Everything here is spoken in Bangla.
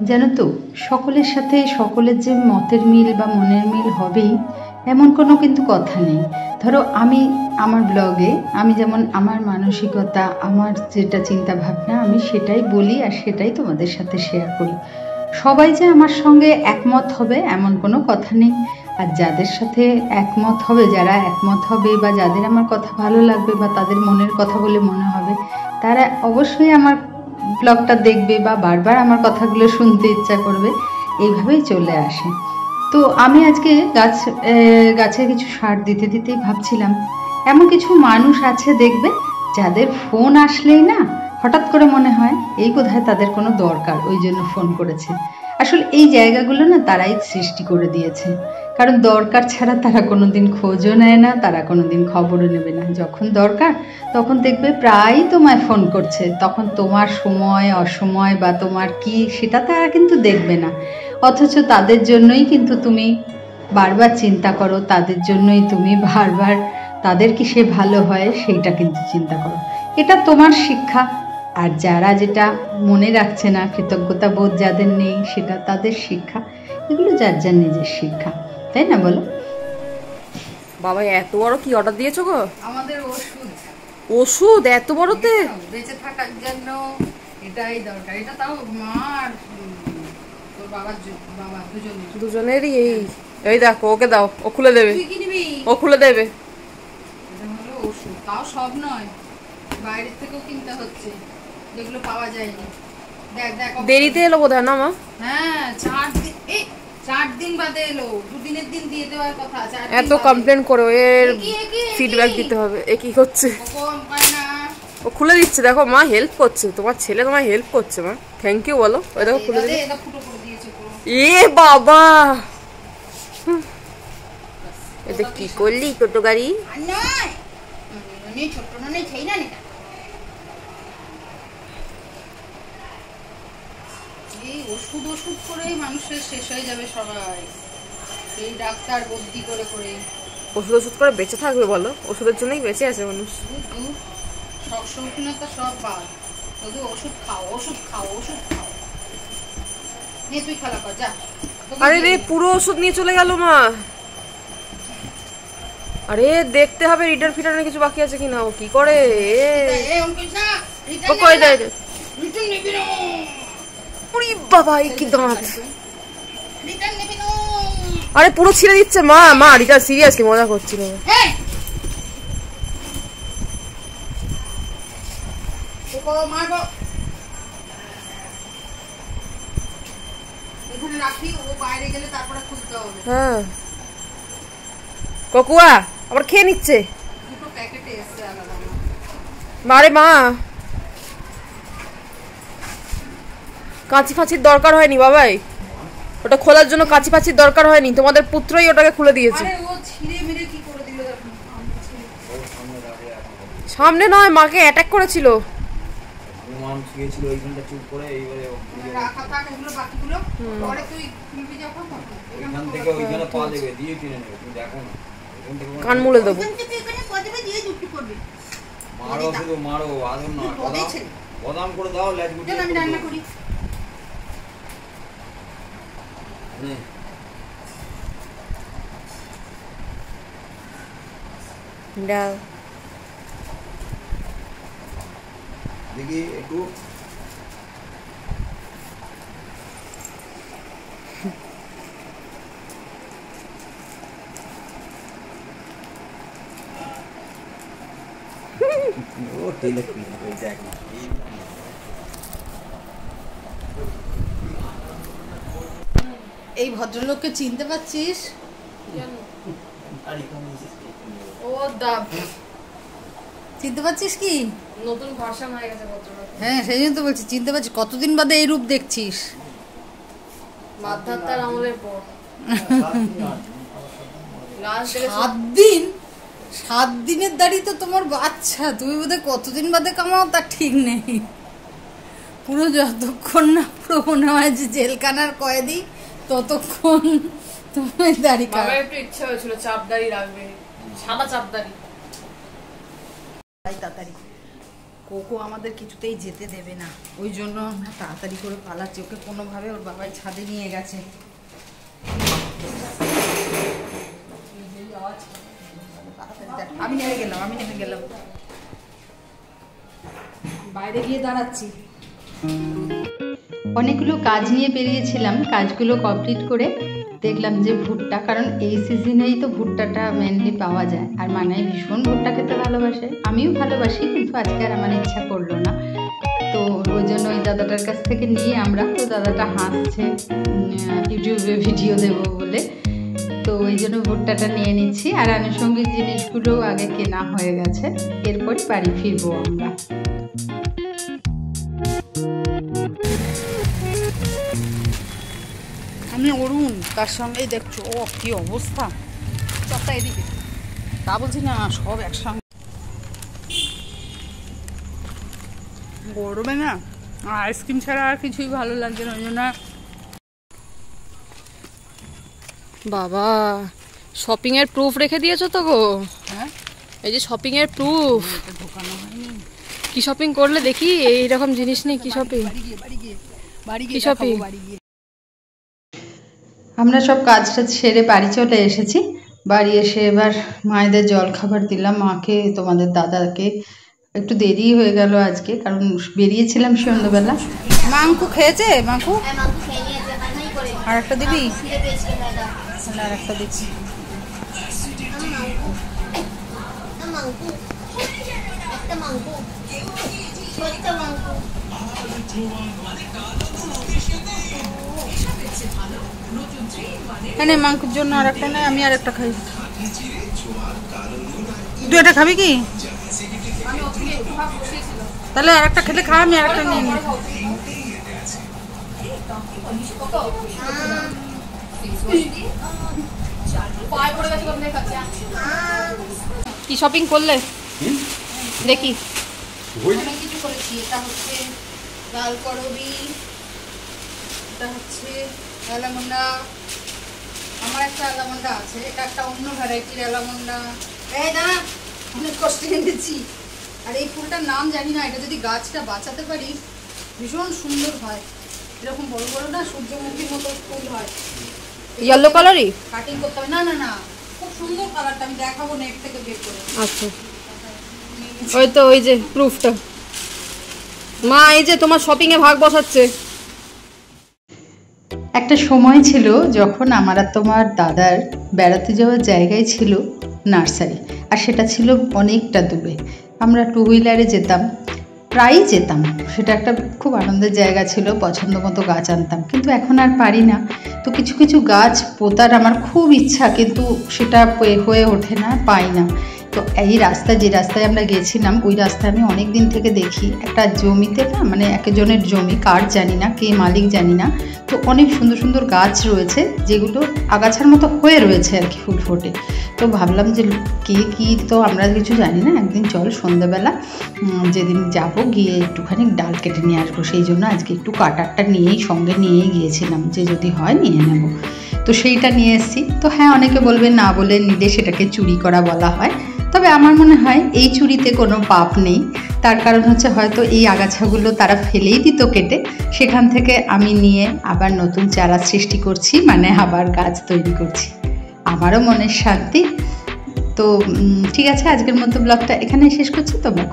জানো তো, সকলের সাথে সকলের যে মতের মিল বা মনের মিল হবেই এমন কোনো কিন্তু কথা নেই। ধরো আমি আমার ব্লগে আমি যেমন আমার মানসিকতা, আমার যেটা চিন্তা ভাবনা, আমি সেটাই বলি আর সেটাই তোমাদের সাথে শেয়ার করি। সবাই যে আমার সঙ্গে একমত হবে এমন কোনো কথা নেই। আর যাদের সাথে একমত হবে, যারা একমত হবে বা যাদের আমার কথা ভালো লাগবে বা তাদের মনের কথা বলে মনে হবে, তারা অবশ্যই আমার ব্লগটা দেখবে বা বারবার আমার কথাগুলো শুনতে ইচ্ছা করবে, এইভাবেই চলে আসে। তো আমি আজকে গাছে কিছু সার দিতে দিতেই ভাবছিলাম, এমন কিছু মানুষ আছে দেখবে যাদের ফোন আসলেই না হঠাৎ করে মনে হয় এই বোধহয় তাদের কোনো দরকার, ওই জন্য ফোন করেছে। আসলে এই জায়গাগুলো না তারাই সৃষ্টি করে দিয়েছে, কারণ দরকার ছাড়া তারা কোনো দিন খোঁজও নেয় না, তারা কোনো দিন খবরও নেবে না। যখন দরকার তখন দেখবে প্রায়ই তোমায় ফোন করছে, তখন তোমার সময় অসময় বা তোমার কি সেটা তারা কিন্তু দেখবে না। অথচ তাদের জন্যই কিন্তু তুমি বারবার চিন্তা করো, তাদের জন্যই তুমি বারবার তাদের কি সে ভালো হয় সেইটা কিন্তু চিন্তা করো। এটা তোমার শিক্ষা। আর যারা যেটা মনে রাখছে না, কৃতজ্ঞতা বোধ যাদের নেই, সেটা তাদের শিক্ষা। এগুলো যার যার নিজের শিক্ষা, তাই না বলো? বাবা এত বড় কি অর্ডার দিয়েছো গো? আমাদের ওষুধ। ওষুধ এত বড়তে? বেঁচে থাকার জন্য এটাই দরকার। এটা তাও মার তোর বাবা দুজনেরই। এই দেখো, ওকে দাও, ও খুলে দেবে। তুই কি নিবি? ও খুলে দেবে। এটা হলো ওষুধ, তাও সব নয়, বাইরের থেকেও কিনতে হচ্ছে, যেগুলো পাওয়া যায়নি। দেখ দেখ, দেরিতে এলো বোধহয় না মা? হ্যাঁ 4 দিন বাদে এলো। দুদিনের দিন দিয়ে দেওয়ার কথা। এত কমপ্লেন করো, এর ফিডব্যাক দিতে হবে। এ কি করছে? ও খুলে দিচ্ছে, দেখো মা হেল্প করছে, তোমার ছেলে তোমায় হেল্প করছে মা। থ্যাংক ইউ বলো। ওই দেখো খুলে দিচ্ছে। এ বাবা, এটা কি করলি টোটো গাড়ি? ওষুধ ওষুধ করেই মানুষের শেষ হয়ে যাবে সবাই, এই ডাক্তার বদ্যি করে করে। ওষুধ ওষুধ করে বেঁচে থাকবে বলো? ওষুধের জন্যই বেঁচে আছে মানুষ। শখ শৌখিনতা সব বাদ, শুধু ওষুধ খাও ওষুধ খাও ওষুধ খাও। নে তুই খেলা কর যা। আরে রে, পুরো ওষুধ নিয়ে চলে গেল মা। আরে দেখতে হবে রিটার্ন ফিটার্নের কিছু বাকি আছে কিনা। ও কি করে? ও কই দেয়? বাবা এই কি দাঁত! আরে পুরো ছিঁড়ে দিচ্ছে মা। মা রিটার্ন সিরিয়াসলি মজা করছিল। হ্যাঁ ককুয়া আবার খেয়ে নিচ্ছে। মারে মা, কাঁচি ফাঁচির দরকার হয়নি বাবাই, ওটা খোলার জন্য কাঁচি ফাঁচির দরকার হয়নি। তোমাদের পুত্রই ওটাকে খুলে দিয়েছে। সামনে নয়, মাকে অ্যাটাক করেছিল। কান মুলে দেবো। বদাম করে দাও, লেজ গুটিয়ে আমি রান্না করি। দাও দেখি একটু। ও তেলে কি ওই দেখ না। এই ভদ্রলোককে চিনতে পারছিস? ও দা, চিনতে পারছিস কি? নতুন ভার্সন হয়ে গেছে ভদ্রলোক। হ্যাঁ সেই জন্য তো বলছি চিনতে পারছিস। কতদিন বাদে এই রূপ দেখছিস? মাদ্ধাত্তার আমলের পর 7 দিনের দাড়ি তো তোমার বাচ্চা। তুমি বোধহয় কতদিন বাদে কামাও তার ঠিক নেই। পুরো যতক্ষণ না পুরো মনে হয় যে জেলখানার কয়েদি, ততক্ষণ তোমার দাড়ি কাটা। বাবার একটু ইচ্ছা হয়েছিল চাপ দাড়ি রাখবে, সাদা চাপ দাড়ি। তাড়াতাড়ি কোকো আমাদের কিছুতেই যেতে দেবে না, ওই জন্য আমরা তাড়াতাড়ি করে পালাচ্ছি। ওকে কোনোভাবে ওর বাবাই ছাদে নিয়ে গেছে। আমি নেমে গেলাম বাইরে গিয়ে দাঁড়াচ্ছি। অনেকগুলো কাজ নিয়ে বেরিয়েছিলাম, কাজগুলো কমপ্লিট করে দেখলাম যে ভুট্টা, কারণ এই সিজনেই তো ভুট্টাটা মেনলি পাওয়া যায়, আর মানাই ভীষণ ভুট্টা খেতে ভালোবাসে, আমিও ভালোবাসি, কিন্তু আজকে আর আমার ইচ্ছা করলো না। তো ওই জন্য ওই দাদাটার কাছ থেকে নিয়ে আমরা, তো দাদাটা হাসছে ইউটিউবে ভিডিও দেবো বলে, তো ওই জন্য ভুট্টাটা নিয়ে নিচ্ছি। আর আনুষঙ্গিক জিনিসগুলো আগে কেনা হয়ে গেছে, এরপরই বাড়ি ফিরবো আমরা। আমি অরুণ, তার সঙ্গেই দেখছো ও কি অবস্থা, চপটা এদিকে, তা বলছি না সব একসঙ্গে। গরমে না আইসক্রিম ছাড়া আর কিছুই ভালো লাগছে না, ওই জন্য। বাবা শপিং এর প্রুফ রেখে দিয়েছো তো গো? হ্যাঁ, এই যে শপিং এর প্রুফ। ঢোকানো হয়নি। কি শপিং করলে দেখি, এইরকম জিনিস নেই। কি শপিং? কি শপিং? আমরা সব কাজটা সেরে বাড়ি চলে এসেছি। বাড়ি এসে এবার মায়েদের জল খাবার দিলাম, মাকে তোমাদের দাদাকে। একটু দেরি হয়ে গেল আজকে, কারণ বেরিয়েছিলাম সন্ধ্যাবেলা। মাংকু খেয়েছে? মাংকু আর একটা দিবি? আর একটা দিচ্ছি। এনে মাংকুর জন্য আর একটা নেই, আমি আর একটা খাই। তুই এটা খাবি কি? তাহলে আর একটা খেলে খা, আমি আর একটা নিয়ে নিই। কি শপিং করলে দেখি? অনেক কিছু করেছি। এটা হচ্ছে ডাল করবি, এটা হচ্ছে অ্যালামন্ডা, আমার একটা অ্যালামন্ডা আছে, এটা একটা অন্য ভ্যারাইটির অ্যালামন্ডা। এই না অনেক কষ্ট এনেছি। আর এই ফুলটার নাম জানি না, এটা যদি গাছটা বাঁচাতে পারি ভীষণ সুন্দর হয়। এরকম বড় বড় না সূর্যমুখীর মতো ফুল হয়। ইয়েলো কালারই কাটিং করতে হবে। না না না, খুব সুন্দর কালারটা, আমি দেখাবো নেট থেকে বের করে। আচ্ছা, ওই তো ওই যে প্রুফটা। মা এই যে তোমার শপিং এ ভাগ বসাচ্ছে। একটা সময় ছিল যখন আমার আর তোমার দাদার বেড়াতে যাওয়ার জায়গায় ছিল নার্সারি, আর সেটা ছিল অনেকটা দূরে। আমরা টু হুইলারে যেতাম, প্রায়ই যেতাম। সেটা একটা খুব আনন্দের জায়গা ছিল, পছন্দ মতো গাছ আনতাম। কিন্তু এখন আর পারি না। তো কিছু কিছু গাছ পোতার আমার খুব ইচ্ছা, কিন্তু সেটা হয়ে ওঠে না, পাই না। তো এই রাস্তা, যে রাস্তায় আমরা গেছিলাম, ওই রাস্তায় আমি অনেক দিন থেকে দেখি একটা জমিতে না, মানে একজনের জমি, কার জানি না, কে মালিক জানি না, তো অনেক সুন্দর সুন্দর গাছ রয়েছে, যেগুলো আগাছার মতো হয়ে রয়েছে আর কি, ফুল ফোটে। তো ভাবলাম যে কে কী, তো আমরা কিছু জানি না, একদিন চল সন্ধ্যাবেলা যেদিন যাব গিয়ে একটুখানি ডাল কেটে নিয়ে আসবো। সেই জন্য আজকে একটু কাটারটা সঙ্গে নিয়েই গিয়েছিলাম, যে যদি হয় নিয়ে নেব। তো সেইটা নিয়ে এসেছি। তো হ্যাঁ, অনেকে বলবে না বলে নিলে সেটাকে চুরি করা বলা হয়, তবে আমার মনে হয় এই চুরিতে কোনো পাপ নেই। তার কারণ হচ্ছে হয়তো এই আগাছাগুলো তারা ফেলেই দিত কেটে, সেখান থেকে আমি নিয়ে আবার নতুন চারা সৃষ্টি করছি, মানে আবার গাছ তৈরি করছি। আমারও মনের শান্তি। তো ঠিক আছে, আজকের মতো ব্লগটা এখানেই শেষ করছি। তোমরা